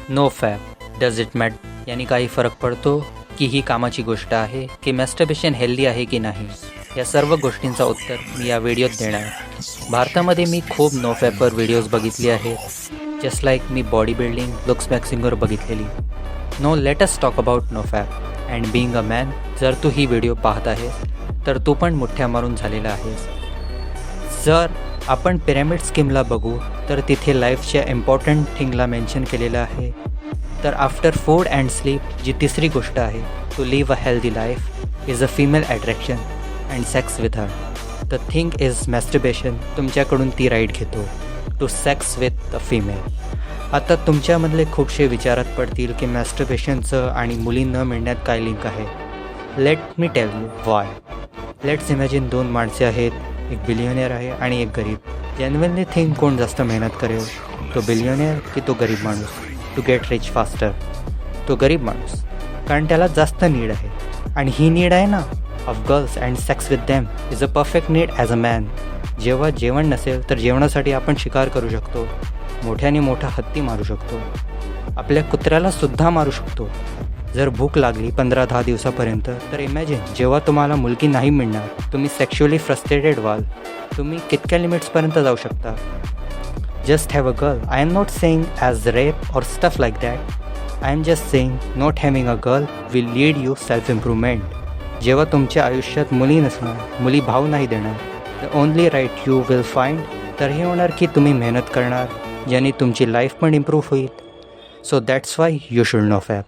No फॅप does it mat, यानी काही फरक पडतो की ही कामाची गोष्ट आहे की मॅस्टर्बेशन हेल्दी आहे की नाही? या सर्व गोष्टींचा उत्तर मी या व्हिडिओत देणार आहे. भारतामध्ये मी खूप नो फॅपवर व्हिडिओज बघितली आहेत, जस्ट लाईक मी बॉडी बिल्डिंग लुक्स मॅक्सिंगवर बघितलेली. No let us talk about no fap and being a man. जर तू ही व्हिडिओ पाहत आहेस तर तू पण मोठ्या मारून झालेला आहेस. जर आपण पिरॅमिड स्कीमला बघू तर तिथे लाईफच्या इम्पॉर्टंट थिंगला मेन्शन केलेलं आहे. तर आफ्टर फूड अँड स्लीप जी तिसरी गोष्ट आहे, to live a healthy life is a female attraction and sex with her. The thing is masturbation तुमच्याकडून ती राईट घेतो to sex with a female. आता तुमच्यामधले खूपशे विचारात पडतील की मॅस्टर्बेशनचं आणि मुली न मिळण्यात काय लिंक आहे. Let me tell you Y. Let's imagine दोन माणसे आहेत, एक बिलियनियर आहे आणि एक गरीब. जेन्युइनली थिंक कोण जास्त मेहनत करेल, तो बिलियनियर की तो गरीब माणूस? टू गेट रिच फास्टर तो गरीब माणूस, कारण त्याला जास्त नीड आहे. आणि ही नीड आहे ना of girls and sex with them is a perfect need as a man. जेव्हा जेवण नसेल तर जेवणासाठी आपण शिकार करू शकतो, मोठ्याने मोठा हत्ती मारू शकतो, आपल्या कुत्र्याला सुद्धा मारू शकतो. जर भूक लागली 15-10 दिवसापर्यंत तर इमॅजिन जेव्हा तुम्हाला मुलगी नाही मिळणार, तुम्ही सेक्शुअली फ्रस्ट्रेटेड व्हाल. तुम्ही कितक्या लिमिट्सपर्यंत जाऊ शकता? Just have a girl. I am not saying as rape or stuff like that. I am just saying not having a girl will lead you self improvement. जेव्हा तुमच्या आयुष्यात मुली नसणार, मुली भाव नाही देणार, the only right you will find, तर हे होणार की तुम्ही मेहनत करणार, ज्याने तुमची लाईफ पण इम्प्रूव्ह होईल. So that's why you should no फॅप.